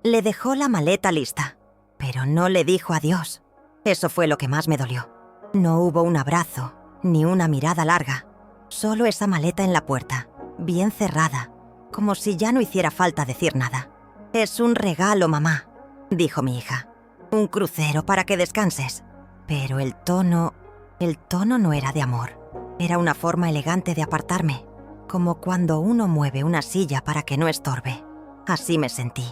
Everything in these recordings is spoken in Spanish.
Le dejó la maleta lista, pero no le dijo adiós. Eso fue lo que más me dolió. No hubo un abrazo, ni una mirada larga. Solo esa maleta en la puerta, bien cerrada, como si ya no hiciera falta decir nada. «Es un regalo, mamá», dijo mi hija. «Un crucero para que descanses». Pero el tono no era de amor. Era una forma elegante de apartarme, como cuando uno mueve una silla para que no estorbe. Así me sentí.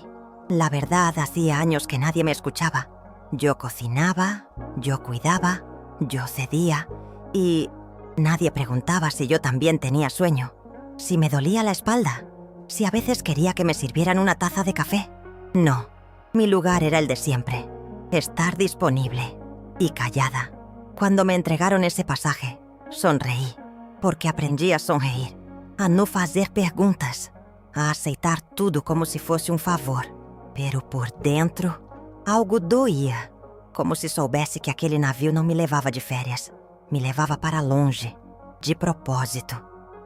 La verdad, hacía años que nadie me escuchaba. Yo cocinaba, yo cuidaba, yo cedía y nadie preguntaba si yo también tenía sueño, si me dolía la espalda, si a veces quería que me sirvieran una taza de café. No, mi lugar era el de siempre, estar disponible y callada. Cuando me entregaron ese pasaje, sonreí, porque aprendí a sonreír, a no fazer perguntas, a aceitar tudo como si fosse um favor. Pero por dentro, algo doía, como se soubesse que aquele navio não me levava de férias, me levava para longe, de propósito.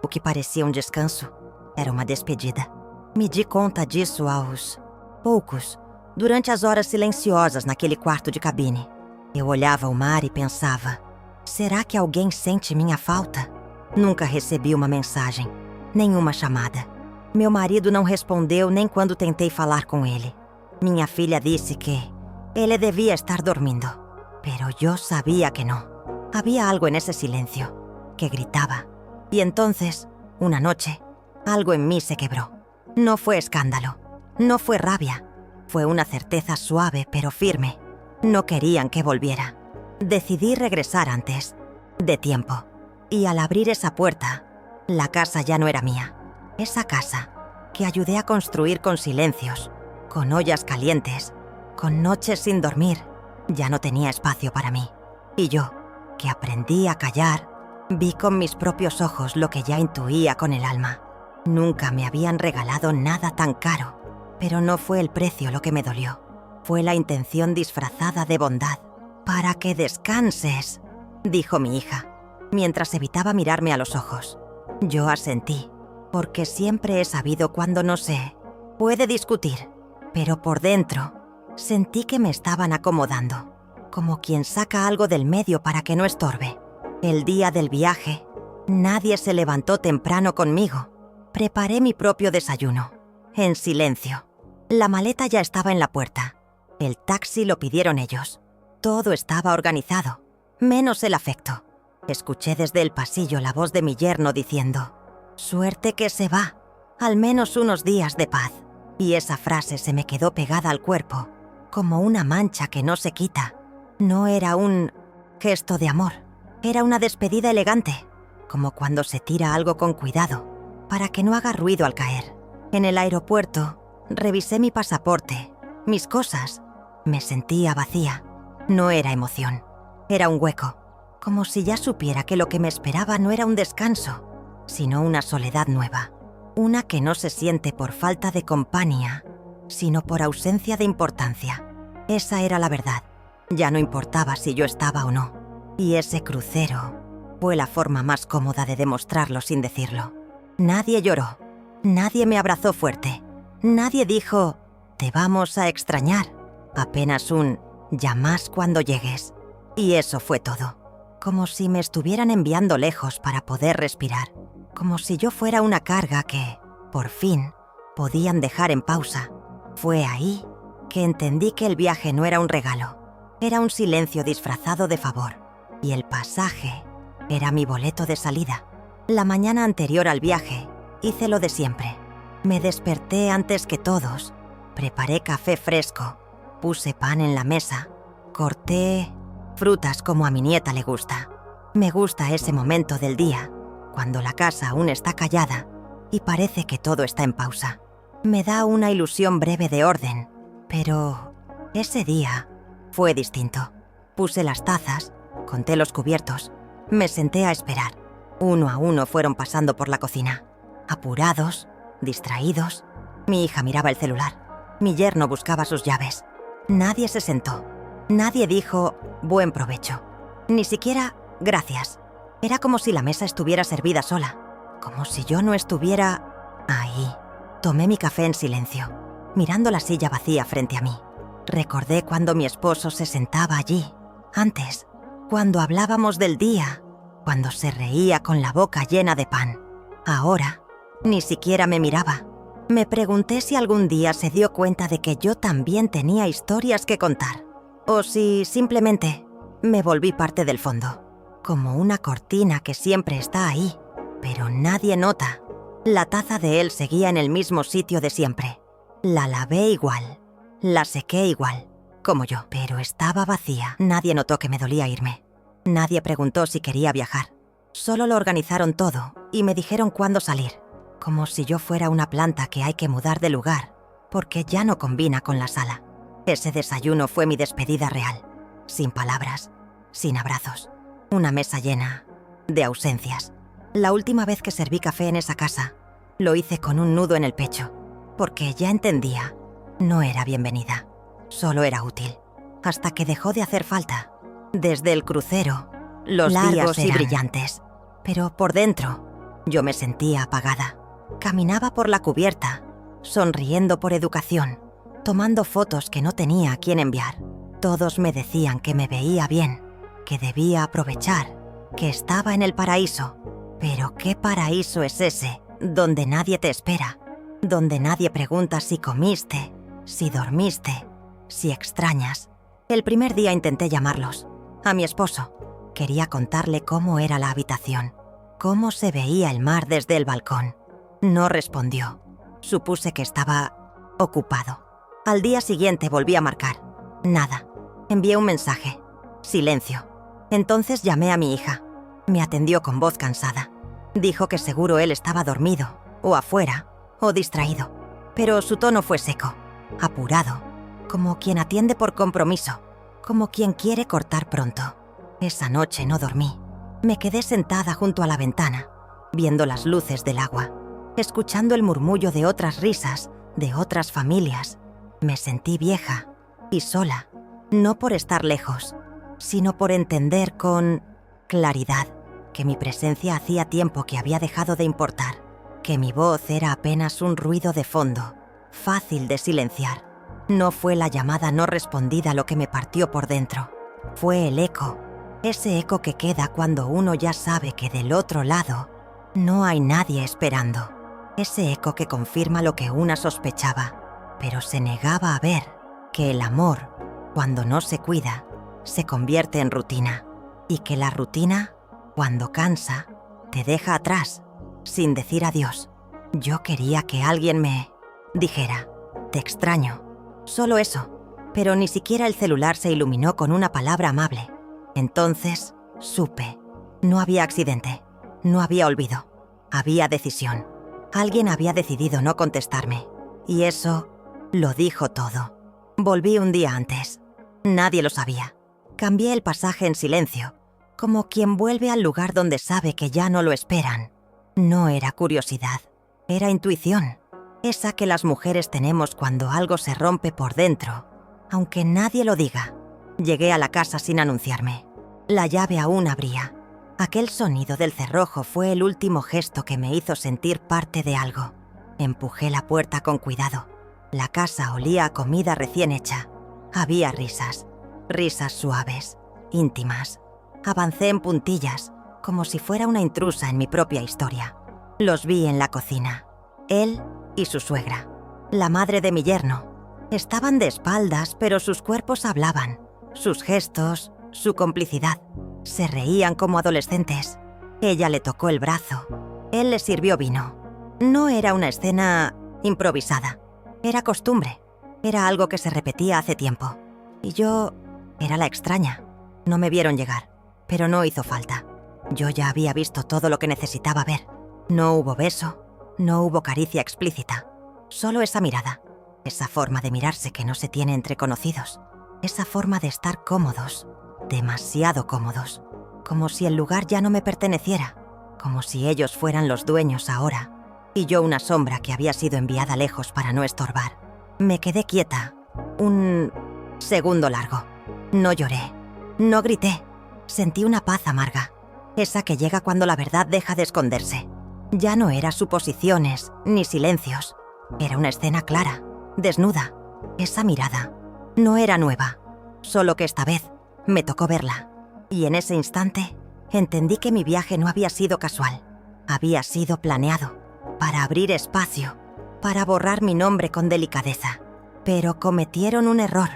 O que parecia um descanso era uma despedida. Me di conta disso aos poucos, durante as horas silenciosas naquele quarto de cabine. Eu olhava o mar e pensava, será que alguém sente minha falta? Nunca recebi uma mensagem, nenhuma chamada. Meu marido não respondeu nem quando tentei falar com ele. Minha filha disse que ele devia estar dormindo, pero yo sabía que no. Había algo en ese silencio, que gritaba. Y entonces, una noche, algo en mí se quebró. No fue escándalo, no fue rabia, fue una certeza suave pero firme. No querían que volviera. Decidí regresar antes, de tiempo. Y al abrir esa puerta, la casa ya no era mía. Esa casa que ayudé a construir con silencios, con ollas calientes, con noches sin dormir, ya no tenía espacio para mí. Y yo, que aprendí a callar, vi con mis propios ojos lo que ya intuía con el alma. Nunca me habían regalado nada tan caro, pero no fue el precio lo que me dolió. Fue la intención disfrazada de bondad. «Para que descanses», dijo mi hija, mientras evitaba mirarme a los ojos. Yo asentí, porque siempre he sabido cuando no sé. Puede discutir, pero por dentro sentí que me estaban acomodando, como quien saca algo del medio para que no estorbe. El día del viaje, nadie se levantó temprano conmigo. Preparé mi propio desayuno, en silencio. La maleta ya estaba en la puerta. El taxi lo pidieron ellos. Todo estaba organizado, menos el afecto. Escuché desde el pasillo la voz de mi yerno diciendo, «Suerte que se va, al menos unos días de paz». Y esa frase se me quedó pegada al cuerpo, como una mancha que no se quita. No era un gesto de amor, era una despedida elegante, como cuando se tira algo con cuidado, para que no haga ruido al caer. En el aeropuerto, revisé mi pasaporte, mis cosas. Me sentía vacía. No era emoción, era un hueco, como si ya supiera que lo que me esperaba no era un descanso, sino una soledad nueva. Una que no se siente por falta de compañía, sino por ausencia de importancia. Esa era la verdad. Ya no importaba si yo estaba o no. Y ese crucero fue la forma más cómoda de demostrarlo sin decirlo. Nadie lloró. Nadie me abrazó fuerte. Nadie dijo, «Te vamos a extrañar». Apenas un «ya más cuando llegues». Y eso fue todo. Como si me estuvieran enviando lejos para poder respirar. Como si yo fuera una carga que, por fin, podían dejar en pausa. Fue ahí que entendí que el viaje no era un regalo. Era un silencio disfrazado de favor. Y el pasaje era mi boleto de salida. La mañana anterior al viaje, hice lo de siempre. Me desperté antes que todos. Preparé café fresco. Puse pan en la mesa. Corté frutas como a mi nieta le gusta. Me gusta ese momento del día, cuando la casa aún está callada y parece que todo está en pausa. Me da una ilusión breve de orden, pero ese día fue distinto. Puse las tazas, conté los cubiertos, me senté a esperar. Uno a uno fueron pasando por la cocina, apurados, distraídos. Mi hija miraba el celular. Mi yerno buscaba sus llaves. Nadie se sentó. Nadie dijo «buen provecho». Ni siquiera «gracias». Era como si la mesa estuviera servida sola. Como si yo no estuviera ahí. Tomé mi café en silencio. mirando la silla vacía frente a mí. Recordé cuando mi esposo se sentaba allí, antes, cuando hablábamos del día, cuando se reía con la boca llena de pan. Ahora, ni siquiera me miraba. Me pregunté si algún día se dio cuenta de que yo también tenía historias que contar, o si simplemente me volví parte del fondo, como una cortina que siempre está ahí, pero nadie nota. La taza de él seguía en el mismo sitio de siempre. La lavé igual, la sequé igual, como yo, pero estaba vacía. Nadie notó que me dolía irme. Nadie preguntó si quería viajar. Solo lo organizaron todo y me dijeron cuándo salir, como si yo fuera una planta que hay que mudar de lugar, porque ya no combina con la sala. Ese desayuno fue mi despedida real, sin palabras, sin abrazos. Una mesa llena de ausencias. La última vez que serví café en esa casa, lo hice con un nudo en el pecho, porque ya entendía, no era bienvenida, solo era útil, hasta que dejó de hacer falta. Desde el crucero, los Largos días y eran. brillantes, pero por dentro, yo me sentía apagada. Caminaba por la cubierta, sonriendo por educación, tomando fotos que no tenía a quién enviar. Todos me decían que me veía bien, que debía aprovechar, que estaba en el paraíso. Pero ¿qué paraíso es ese donde nadie te espera? Donde nadie pregunta si comiste, si dormiste, si extrañas. El primer día intenté llamarlos, a mi esposo. Quería contarle cómo era la habitación, cómo se veía el mar desde el balcón. No respondió. Supuse que estaba ocupado. Al día siguiente volví a marcar. Nada. Envié un mensaje. Silencio. Entonces llamé a mi hija. Me atendió con voz cansada. Dijo que seguro él estaba dormido, o afuera, o distraído. Pero su tono fue seco, apurado, como quien atiende por compromiso, como quien quiere cortar pronto. Esa noche no dormí. Me quedé sentada junto a la ventana, viendo las luces del agua, escuchando el murmullo de otras risas, de otras familias. Me sentí vieja y sola, no por estar lejos, sino por entender con claridad que mi presencia hacía tiempo que había dejado de importar, que mi voz era apenas un ruido de fondo, fácil de silenciar. No fue la llamada no respondida lo que me partió por dentro, fue el eco, ese eco que queda cuando uno ya sabe que del otro lado no hay nadie esperando, ese eco que confirma lo que una sospechaba, pero se negaba a ver que el amor, cuando no se cuida, se convierte en rutina, y que la rutina, cuando cansa, te deja atrás, sin decir adiós. Yo quería que alguien me dijera, te extraño, solo eso, pero ni siquiera el celular se iluminó con una palabra amable. Entonces, supe, no había accidente, no había olvido, había decisión. Alguien había decidido no contestarme, y eso lo dijo todo. Volví un día antes. Nadie lo sabía. Cambié el pasaje en silencio, como quien vuelve al lugar donde sabe que ya no lo esperan. No era curiosidad, era intuición, esa que las mujeres tenemos cuando algo se rompe por dentro, aunque nadie lo diga. Llegué a la casa sin anunciarme. La llave aún abría. Aquel sonido del cerrojo fue el último gesto que me hizo sentir parte de algo. Empujé la puerta con cuidado. La casa olía a comida recién hecha. Había risas, risas suaves, íntimas. Avancé en puntillas, como si fuera una intrusa en mi propia historia. Los vi en la cocina. Él y su suegra, la madre de mi yerno. Estaban de espaldas, pero sus cuerpos hablaban. Sus gestos, su complicidad. Se reían como adolescentes. Ella le tocó el brazo. Él le sirvió vino. No era una escena improvisada. Era costumbre. Era algo que se repetía hace tiempo. Y yo era la extraña. No me vieron llegar, pero no hizo falta. Yo ya había visto todo lo que necesitaba ver. No hubo beso, no hubo caricia explícita. Solo esa mirada, esa forma de mirarse que no se tiene entre conocidos. Esa forma de estar cómodos, demasiado cómodos. Como si el lugar ya no me perteneciera. Como si ellos fueran los dueños ahora. Y yo una sombra que había sido enviada lejos para no estorbar. Me quedé quieta. Un segundo largo. No lloré. No grité. Sentí una paz amarga. Esa que llega cuando la verdad deja de esconderse. Ya no era suposiciones ni silencios. Era una escena clara. desnuda. Esa mirada no era nueva, solo que esta vez me tocó verla. Y en ese instante entendí que mi viaje no había sido casual. Había sido planeado, para abrir espacio, para borrar mi nombre con delicadeza. Pero cometieron un error.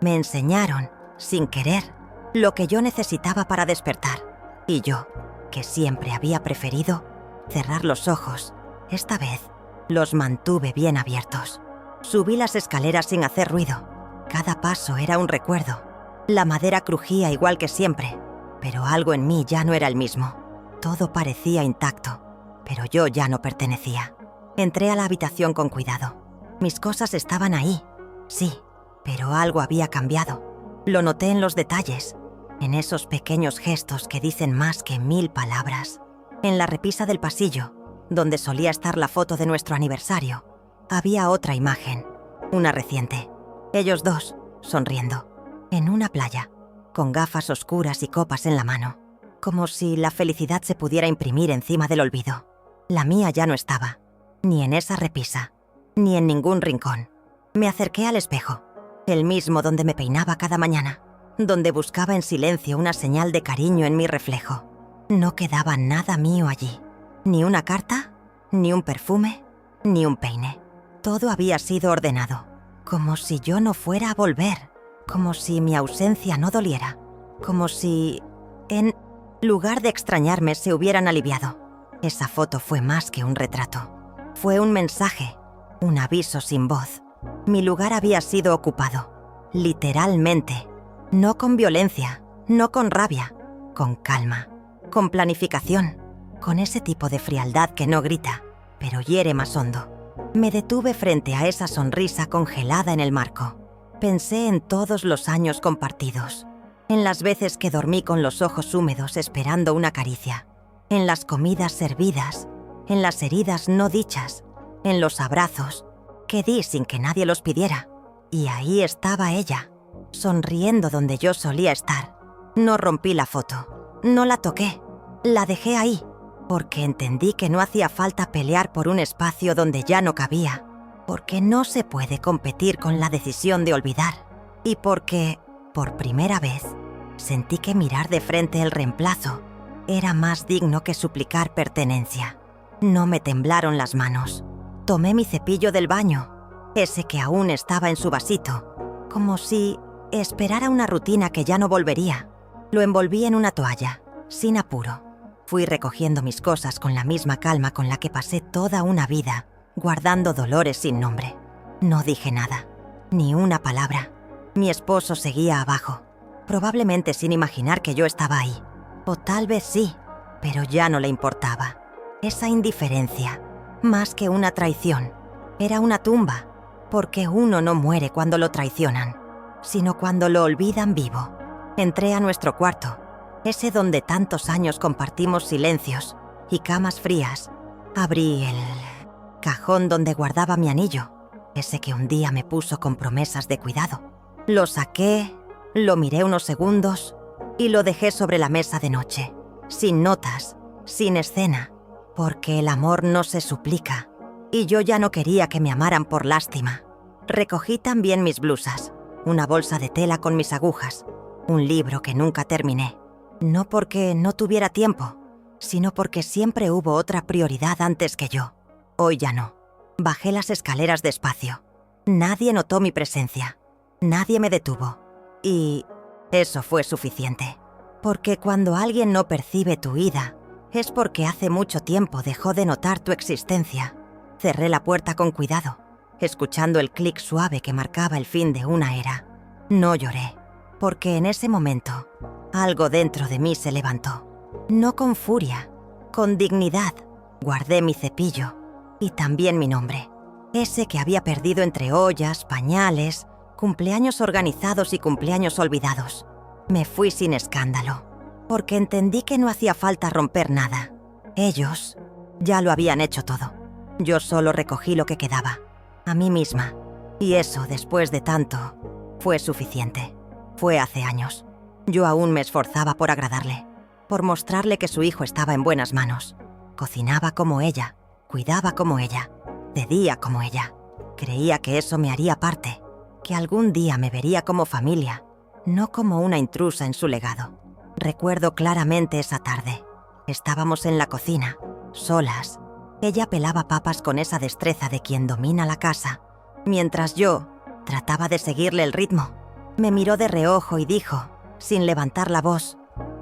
Me enseñaron, sin querer, lo que yo necesitaba para despertar. Y yo, que siempre había preferido cerrar los ojos, esta vez los mantuve bien abiertos. Subí las escaleras sin hacer ruido. Cada paso era un recuerdo. La madera crujía igual que siempre, pero algo en mí ya no era el mismo. Todo parecía intacto, pero yo ya no pertenecía. Entré a la habitación con cuidado. Mis cosas estaban ahí, sí, pero algo había cambiado. Lo noté en los detalles, en esos pequeños gestos que dicen más que 1000 palabras. En la repisa del pasillo, donde solía estar la foto de nuestro aniversario, había otra imagen, una reciente. Ellos dos, sonriendo, en una playa, con gafas oscuras y copas en la mano, como si la felicidad se pudiera imprimir encima del olvido. La mía ya no estaba, ni en esa repisa, ni en ningún rincón. Me acerqué al espejo, el mismo donde me peinaba cada mañana, donde buscaba en silencio una señal de cariño en mi reflejo. No quedaba nada mío allí, ni una carta, ni un perfume, ni un peine. Todo había sido ordenado, como si yo no fuera a volver, como si mi ausencia no doliera, como si, en lugar de extrañarme, se hubieran aliviado. Esa foto fue más que un retrato. Fue un mensaje, un aviso sin voz. Mi lugar había sido ocupado, literalmente. No con violencia, no con rabia, con calma, con planificación, con ese tipo de frialdad que no grita, pero hiere más hondo. Me detuve frente a esa sonrisa congelada en el marco. Pensé en todos los años compartidos, en las veces que dormí con los ojos húmedos esperando una caricia, en las comidas servidas, en las heridas no dichas, en los abrazos que di sin que nadie los pidiera. Y ahí estaba ella, sonriendo donde yo solía estar. No rompí la foto, no la toqué, la dejé ahí, porque entendí que no hacía falta pelear por un espacio donde ya no cabía, porque no se puede competir con la decisión de olvidar, y porque, por primera vez, sentí que mirar de frente el reemplazo era más digno que suplicar pertenencia. No me temblaron las manos. Tomé mi cepillo del baño, ese que aún estaba en su vasito, como si esperara una rutina que ya no volvería. Lo envolví en una toalla, sin apuro. Fui recogiendo mis cosas con la misma calma con la que pasé toda una vida, guardando dolores sin nombre. No dije nada, ni una palabra. Mi esposo seguía abajo, probablemente sin imaginar que yo estaba ahí. O tal vez sí, pero ya no le importaba. Esa indiferencia, más que una traición, era una tumba, porque uno no muere cuando lo traicionan, sino cuando lo olvidan vivo. Entré a nuestro cuarto, ese donde tantos años compartimos silencios y camas frías. Abrí el cajón donde guardaba mi anillo, ese que un día me puso con promesas de cuidado. Lo saqué, lo miré unos segundos y lo dejé sobre la mesa de noche, sin notas, sin escena, porque el amor no se suplica, y yo ya no quería que me amaran por lástima. Recogí también mis blusas, una bolsa de tela con mis agujas, un libro que nunca terminé, no porque no tuviera tiempo, sino porque siempre hubo otra prioridad antes que yo. Hoy ya no. Bajé las escaleras despacio. Nadie notó mi presencia, nadie me detuvo, y eso fue suficiente, porque cuando alguien no percibe tu ida, es porque hace mucho tiempo dejó de notar tu existencia. Cerré la puerta con cuidado, escuchando el clic suave que marcaba el fin de una era. No lloré, porque en ese momento, algo dentro de mí se levantó. No con furia, con dignidad. Guardé mi cepillo, y también mi nombre, ese que había perdido entre ollas, pañales, cumpleaños organizados y cumpleaños olvidados. Me fui sin escándalo, porque entendí que no hacía falta romper nada. Ellos ya lo habían hecho todo. Yo solo recogí lo que quedaba, a mí misma. Y eso, después de tanto, fue suficiente. Fue hace años. Yo aún me esforzaba por agradarle, por mostrarle que su hijo estaba en buenas manos. Cocinaba como ella, cuidaba como ella, de día como ella. Creía que eso me haría parte, que algún día me vería como familia, no como una intrusa en su legado. Recuerdo claramente esa tarde. Estábamos en la cocina, solas. Ella pelaba papas con esa destreza de quien domina la casa, mientras yo trataba de seguirle el ritmo. Me miró de reojo y dijo, sin levantar la voz,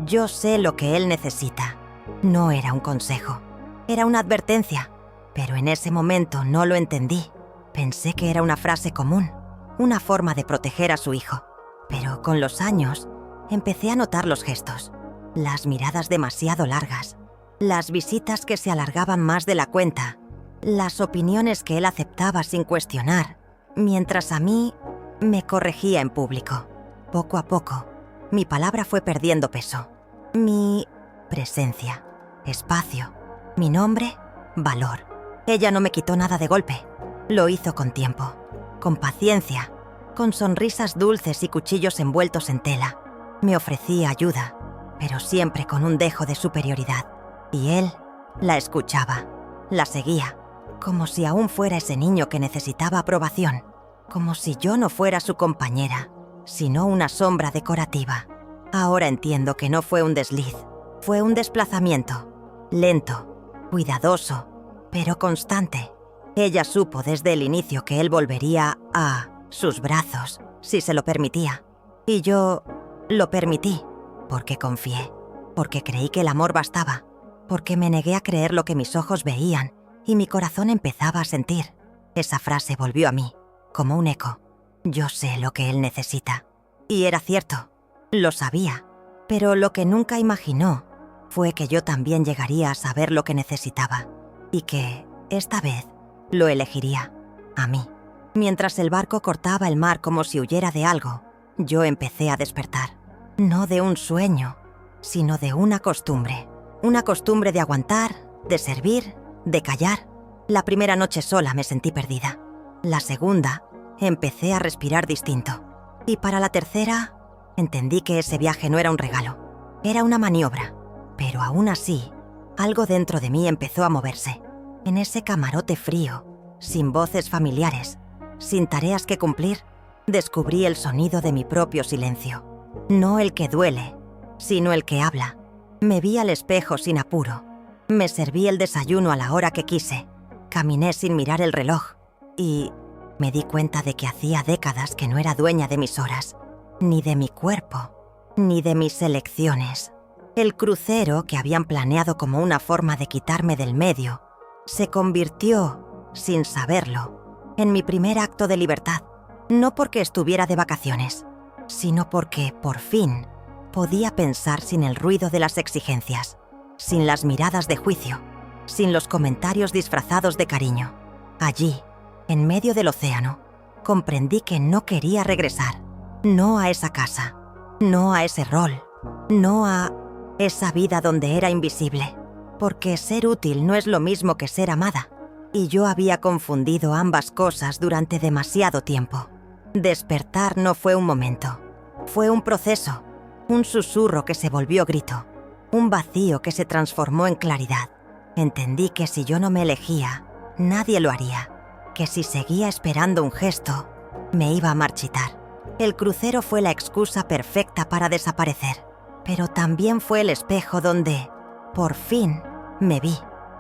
«Yo sé lo que él necesita». No era un consejo, era una advertencia, pero en ese momento no lo entendí. Pensé que era una frase común, una forma de proteger a su hijo. Pero con los años, empecé a notar los gestos, las miradas demasiado largas, las visitas que se alargaban más de la cuenta, las opiniones que él aceptaba sin cuestionar, mientras a mí me corregía en público. Poco a poco, mi palabra fue perdiendo peso. Mi presencia, espacio, mi nombre, valor. Ella no me quitó nada de golpe. Lo hizo con tiempo, con paciencia, con sonrisas dulces y cuchillos envueltos en tela. Me ofrecía ayuda, pero siempre con un dejo de superioridad. Y él la escuchaba, la seguía, como si aún fuera ese niño que necesitaba aprobación, como si yo no fuera su compañera, sino una sombra decorativa. Ahora entiendo que no fue un desliz, fue un desplazamiento, lento, cuidadoso, pero constante. Ella supo desde el inicio que él volvería a sus brazos, si se lo permitía. Y yo lo permití, porque confié, porque creí que el amor bastaba, porque me negué a creer lo que mis ojos veían y mi corazón empezaba a sentir. Esa frase volvió a mí, como un eco. Yo sé lo que él necesita. Y era cierto, lo sabía, pero lo que nunca imaginó fue que yo también llegaría a saber lo que necesitaba, y que, esta vez, lo elegiría, a mí. Mientras el barco cortaba el mar como si huyera de algo, yo empecé a despertar. No de un sueño, sino de una costumbre. Una costumbre de aguantar, de servir, de callar. La primera noche sola me sentí perdida. La segunda, empecé a respirar distinto. Y para la tercera, entendí que ese viaje no era un regalo, era una maniobra. Pero aún así, algo dentro de mí empezó a moverse. En ese camarote frío, sin voces familiares, sin tareas que cumplir, descubrí el sonido de mi propio silencio. No el que duele, sino el que habla. Me vi al espejo sin apuro. Me serví el desayuno a la hora que quise. Caminé sin mirar el reloj. Y me di cuenta de que hacía décadas que no era dueña de mis horas, ni de mi cuerpo, ni de mis elecciones. El crucero, que habían planeado como una forma de quitarme del medio, se convirtió, sin saberlo, en mi primer acto de libertad. No porque estuviera de vacaciones, sino porque, por fin, podía pensar sin el ruido de las exigencias, sin las miradas de juicio, sin los comentarios disfrazados de cariño. Allí, en medio del océano, comprendí que no quería regresar. No a esa casa, no a ese rol, no a esa vida donde era invisible, porque ser útil no es lo mismo que ser amada, y yo había confundido ambas cosas durante demasiado tiempo. Despertar no fue un momento, fue un proceso, un susurro que se volvió grito, un vacío que se transformó en claridad. Entendí que si yo no me elegía, nadie lo haría, que si seguía esperando un gesto, me iba a marchitar. El crucero fue la excusa perfecta para desaparecer, pero también fue el espejo donde, por fin, me vi.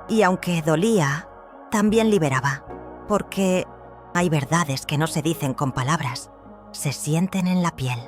Y aunque dolía, también liberaba, porque hay verdades que no se dicen con palabras, se sienten en la piel.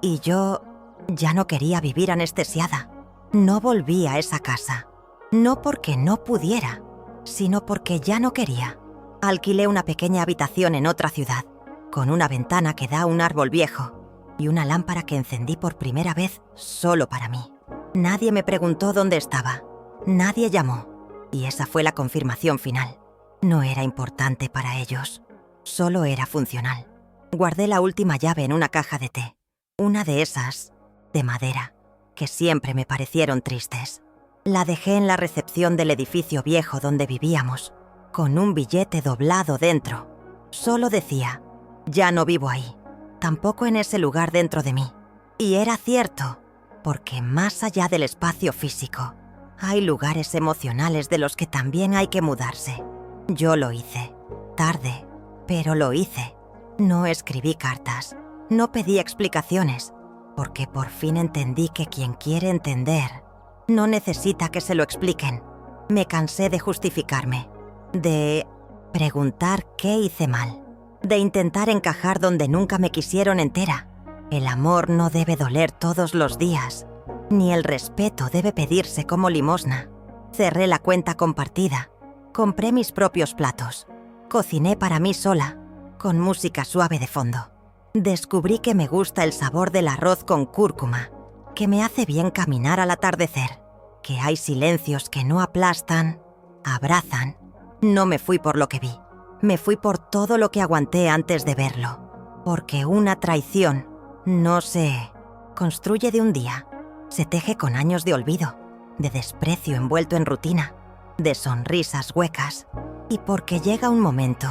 Y yo ya no quería vivir anestesiada. No volví a esa casa, no porque no pudiera, sino porque ya no quería. Alquilé una pequeña habitación en otra ciudad, con una ventana que da a un árbol viejo y una lámpara que encendí por primera vez solo para mí. Nadie me preguntó dónde estaba, nadie llamó, y esa fue la confirmación final. No era importante para ellos, solo era funcional. Guardé la última llave en una caja de té, una de esas, de madera, que siempre me parecieron tristes. La dejé en la recepción del edificio viejo donde vivíamos, con un billete doblado dentro. Solo decía, ya no vivo ahí, tampoco en ese lugar dentro de mí. Y era cierto, porque más allá del espacio físico, hay lugares emocionales de los que también hay que mudarse. Yo lo hice, tarde, Pero lo hice. No escribí cartas. No pedí explicaciones. Porque por fin entendí que quien quiere entender no necesita que se lo expliquen. Me cansé de justificarme. De preguntar qué hice mal. De intentar encajar donde nunca me quisieron entera. El amor no debe doler todos los días. Ni el respeto debe pedirse como limosna. Cerré la cuenta compartida. Compré mis propios platos. Cociné para mí sola, con música suave de fondo. Descubrí que me gusta el sabor del arroz con cúrcuma, que me hace bien caminar al atardecer, que hay silencios que no aplastan, abrazan. No me fui por lo que vi, me fui por todo lo que aguanté antes de verlo. Porque una traición no se construye de un día, se teje con años de olvido, de desprecio envuelto en rutina, de sonrisas huecas. Y porque llega un momento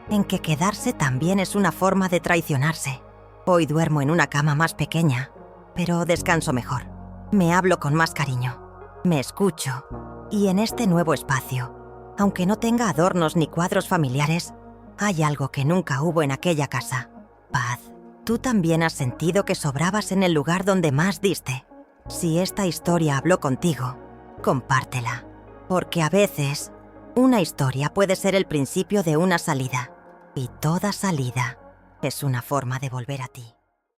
en que quedarse también es una forma de traicionarse. Hoy duermo en una cama más pequeña, pero descanso mejor. Me hablo con más cariño, me escucho. Y en este nuevo espacio, aunque no tenga adornos ni cuadros familiares, hay algo que nunca hubo en aquella casa: paz. Tú también has sentido que sobrabas en el lugar donde más diste. Si esta historia habló contigo, compártela. Porque a veces una historia puede ser el principio de una salida, y toda salida es una forma de volver a ti.